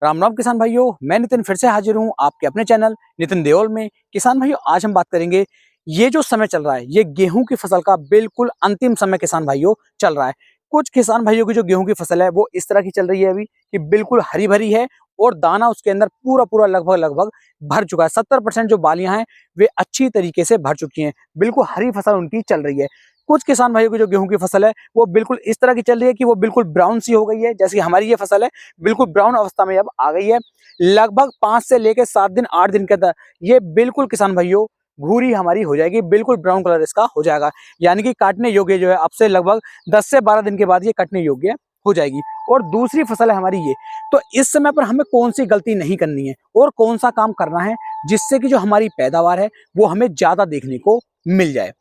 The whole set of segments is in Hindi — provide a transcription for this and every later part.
राम राम किसान भाइयों, मैं नितिन फिर से हाजिर हूँ आपके अपने चैनल नितिन देओल में। किसान भाइयों, आज हम बात करेंगे, ये जो समय चल रहा है ये गेहूं की फसल का बिल्कुल अंतिम समय किसान भाइयों चल रहा है। कुछ किसान भाइयों की जो गेहूं की फसल है वो इस तरह की चल रही है अभी कि बिल्कुल हरी भरी है और दाना उसके अंदर पूरा पूरा लगभग लगभग भर चुका है। 70% जो बालियां हैं वे अच्छी तरीके से भर चुकी हैं, बिल्कुल हरी फसल उनकी चल रही है। कुछ किसान भाइयों की जो गेहूं की फसल है वो बिल्कुल इस तरह की चल रही है कि वो बिल्कुल ब्राउन सी हो गई है, जैसे हमारी ये फसल है बिल्कुल ब्राउन अवस्था में अब आ गई है। लगभग 5 से लेकर 7 दिन 8 दिन के अंदर ये बिल्कुल किसान भाइयों भूरी हमारी हो जाएगी, बिल्कुल ब्राउन कलर इसका हो जाएगा। यानी कि काटने योग्य जो है अब से लगभग 10 से 12 दिन के बाद ये कटने योग्य हो जाएगी। और दूसरी फसल है हमारी ये। तो इस समय पर हमें कौन सी गलती नहीं करनी है और कौन सा काम करना है जिससे कि जो हमारी पैदावार है वो हमें ज्यादा देखने को मिल जाए।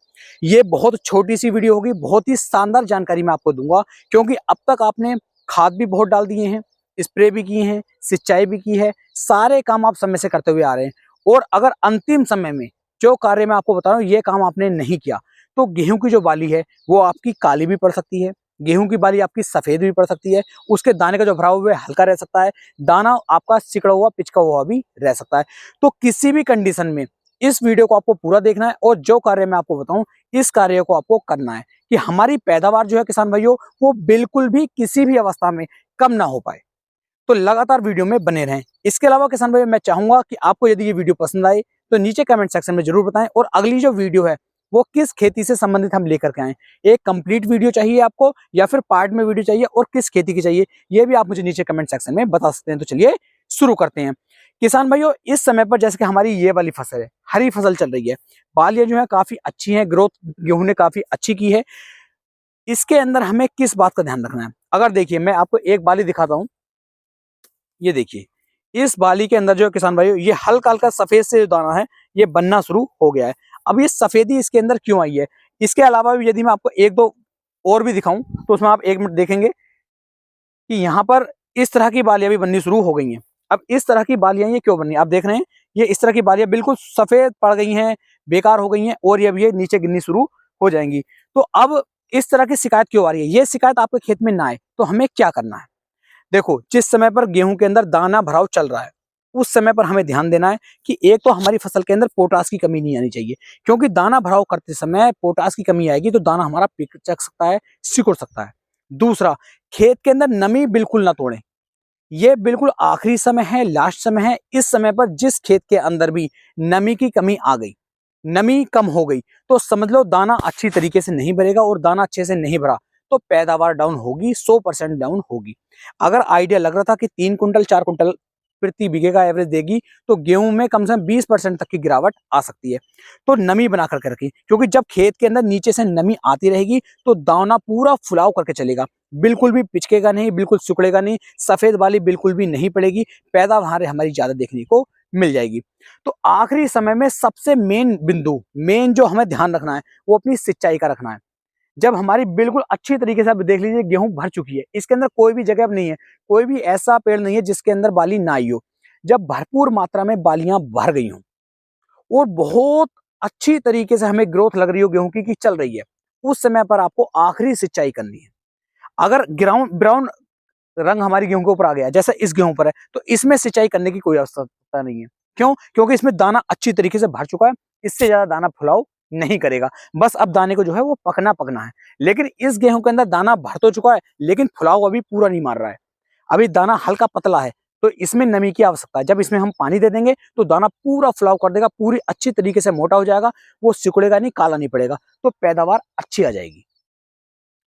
ये बहुत छोटी सी वीडियो होगी, बहुत ही शानदार जानकारी मैं आपको दूंगा, क्योंकि अब तक आपने खाद भी बहुत डाल दिए हैं, स्प्रे भी किए हैं, सिंचाई भी की है, सारे काम आप समय से करते हुए आ रहे हैं। और अगर अंतिम समय में जो कार्य मैं आपको बता रहा हूँ ये काम आपने नहीं किया तो गेहूं की जो बाली है वो आपकी काली भी पड़ सकती है, गेहूं की बाली आपकी सफेद भी पड़ सकती है, उसके दाने का जो भराव है हल्का रह सकता है, दाना आपका सिकड़ा हुआ पिचका हुआ भी रह सकता है। तो किसी भी कंडीशन में इस वीडियो को आपको पूरा देखना है और जो कार्य मैं आपको बताऊं इस कार्य को आपको करना है कि हमारी पैदावार जो है किसान भाइयों वो बिल्कुल भी किसी भी अवस्था में कम ना हो पाए। तो लगातार वीडियो में बने रहें। इसके अलावा किसान भाई मैं चाहूंगा कि आपको यदि ये वीडियो पसंद आए तो नीचे कमेंट सेक्शन में जरूर बताएं और अगली जो वीडियो है वो किस खेती से संबंधित हम लेकर के आए। एक कंप्लीट वीडियो चाहिए आपको या फिर पार्ट में वीडियो चाहिए और किस खेती की चाहिए ये भी आप मुझे नीचे कमेंट सेक्शन में बता सकते हैं। तो चलिए शुरू करते हैं। किसान भाइयों, इस समय पर जैसे कि हमारी ये वाली फसल है, हरी फसल चल रही है, बालियां जो है काफी अच्छी हैं, ग्रोथ गेहूं ने काफी अच्छी की है। इसके अंदर हमें किस बात का ध्यान रखना है, अगर देखिए मैं आपको एक बाली दिखाता हूं। ये देखिए, इस बाली के अंदर जो किसान भाइयों ये हल्का हल्का सफेद से जो दाना है ये बनना शुरू हो गया है। अब ये सफेदी इसके अंदर क्यों आई है, इसके अलावा भी यदि मैं आपको एक दो और भी दिखाऊं तो उसमें आप 1 मिनट देखेंगे कि यहाँ पर इस तरह की बालियां भी बननी शुरू हो गई हैं। अब इस तरह की बालियां ये क्यों बनी, आप देख रहे हैं ये इस तरह की बालियां बिल्कुल सफेद पड़ गई हैं, बेकार हो गई हैं और ये अब ये नीचे गिरनी शुरू हो जाएंगी। तो अब इस तरह की शिकायत क्यों आ रही है, ये शिकायत आपके खेत में ना आए तो हमें क्या करना है। देखो, जिस समय पर गेहूं के अंदर दाना भराव चल रहा है उस समय पर हमें ध्यान देना है कि एक तो हमारी फसल के अंदर पोटास की कमी नहीं आनी चाहिए, क्योंकि दाना भराव करते समय पोटास की कमी आएगी तो दाना हमारा पिचक सकता है, सिकुड़ सकता है। दूसरा, खेत के अंदर नमी बिल्कुल ना तोड़ें। ये बिल्कुल आखिरी समय है, लास्ट समय है। इस समय पर जिस खेत के अंदर भी नमी की कमी आ गई, नमी कम हो गई, तो समझ लो दाना अच्छी तरीके से नहीं भरेगा और दाना अच्छे से नहीं भरा तो पैदावार डाउन होगी, 100% डाउन होगी। अगर आइडिया लग रहा था कि 3 कुंटल 4 कुंटल प्रति बीघे का एवरेज देगी तो गेहूं में कम से कम 20% तक की गिरावट आ सकती है। तो नमी बना करके रखी, क्योंकि जब खेत के अंदर नीचे से नमी आती रहेगी तो दाना पूरा फुलाव करके चलेगा, बिल्कुल भी पिचकेगा नहीं, बिल्कुल सिकुड़ेगा नहीं, सफेद वाली बिल्कुल भी नहीं पड़ेगी, पैदावार हमारी ज्यादा देखने को मिल जाएगी। तो आखिरी समय में सबसे मेन बिंदु, मेन जो हमें ध्यान रखना है वो अपनी सिंचाई का रखना है। जब हमारी बिल्कुल अच्छी तरीके से आप देख लीजिए गेहूं भर चुकी है, इसके अंदर कोई भी जगह अब नहीं है, कोई भी ऐसा पेड़ नहीं है जिसके अंदर बाली ना आई हो। जब भरपूर मात्रा में बालियां भर गई हों और बहुत अच्छी तरीके से हमें ग्रोथ लग रही हो गेहूं की चल रही है, उस समय पर आपको आखिरी सिंचाई करनी है। अगर ग्राउंड ब्राउन रंग हमारी गेहूं के ऊपर आ गया जैसा इस गेहूं पर है तो इसमें सिंचाई करने की कोई आवश्यकता नहीं है। क्यों? क्योंकि इसमें दाना अच्छी तरीके से भर चुका है, इससे ज्यादा दाना फुलाव नहीं करेगा। बस अब दाने को जो है वो पकना पकना है। लेकिन इस गेहूं के अंदर दाना भर तो चुका है लेकिन फुलाव अभी पूरा नहीं मार रहा है, अभी दाना हल्का पतला है। तो इसमें नमी की आवश्यकता है, जब इसमें हम पानी दे देंगे तो दाना पूरा फुलाव कर देगा, पूरी अच्छी तरीके से मोटा हो जाएगा, वो सिकुड़ेगा नहीं, काला नहीं पड़ेगा, तो पैदावार अच्छी आ जाएगी।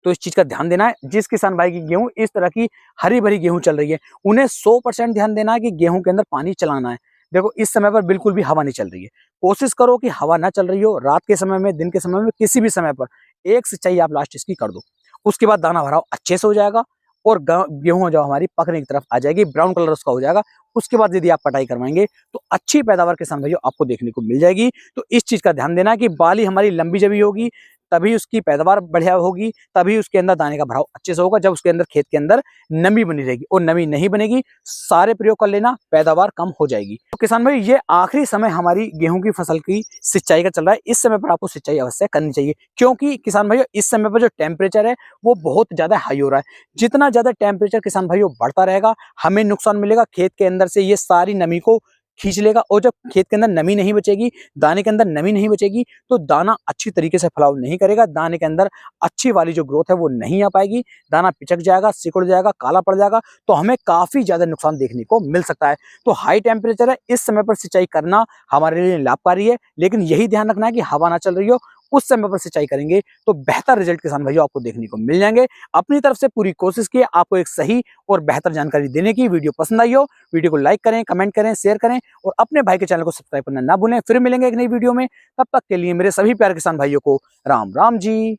तो इस चीज का ध्यान देना है। जिस किसान भाई की गेहूं इस तरह की हरी भरी गेहूं चल रही है उन्हें 100% ध्यान देना है कि गेहूं के अंदर पानी चलाना है। देखो, इस समय पर बिल्कुल भी हवा नहीं चल रही है, कोशिश करो कि हवा ना चल रही हो, रात के समय में, दिन के समय में, किसी भी समय पर एक सिंचाई आप लास्ट इसकी कर दो। उसके बाद दाना भराव अच्छे से हो जाएगा और गेहूं जो हमारी पकने की तरफ आ जाएगी, ब्राउन कलर उसका हो जाएगा। उसके बाद यदि आप कटाई करवाएंगे तो अच्छी पैदावार किसान भाइयों आपको देखने को मिल जाएगी। तो इस चीज का ध्यान देना है कि बाली हमारी लंबी जबी होगी तभी उसकी पैदावार बढ़िया होगी, तभी उसके अंदर दाने का भराव अच्छे से होगा, जब उसके अंदर खेत के अंदर नमी बनी रहेगी। और नमी नहीं बनेगी, सारे प्रयोग कर लेना, पैदावार कम हो जाएगी। तो किसान भाई ये आखिरी समय हमारी गेहूं की फसल की सिंचाई का चल रहा है। इस समय पर आपको सिंचाई अवश्य करनी चाहिए, क्योंकि किसान भाइयों इस समय पर जो टेम्परेचर है वो बहुत ज्यादा हाई हो रहा है। जितना ज्यादा टेम्परेचर किसान भाइयों बढ़ता रहेगा, हमें नुकसान मिलेगा। खेत के अंदर से ये सारी नमी को खींच लेगा, और जब खेत के अंदर नमी नहीं बचेगी, दाने के अंदर नमी नहीं बचेगी, तो दाना अच्छी तरीके से फलाव नहीं करेगा। दाने के अंदर अच्छी वाली जो ग्रोथ है वो नहीं आ पाएगी, दाना पिचक जाएगा, सिकुड़ जाएगा, काला पड़ जाएगा, तो हमें काफी ज्यादा नुकसान देखने को मिल सकता है। तो हाई टेम्परेचर है, इस समय पर सिंचाई करना हमारे लिए लाभकारी है, लेकिन यही ध्यान रखना है कि हवा ना चल रही हो, उस समय पर सिंचाई करेंगे तो बेहतर रिजल्ट किसान भाइयों आपको देखने को मिल जाएंगे। अपनी तरफ से पूरी कोशिश की आपको एक सही और बेहतर जानकारी देने की। वीडियो पसंद आई हो, वीडियो को लाइक करें, कमेंट करें, शेयर करें, और अपने भाई के चैनल को सब्सक्राइब करना ना भूलें। फिर मिलेंगे एक नई वीडियो में, तब तक के लिए मेरे सभी प्यारे किसान भाइयों को राम राम जी।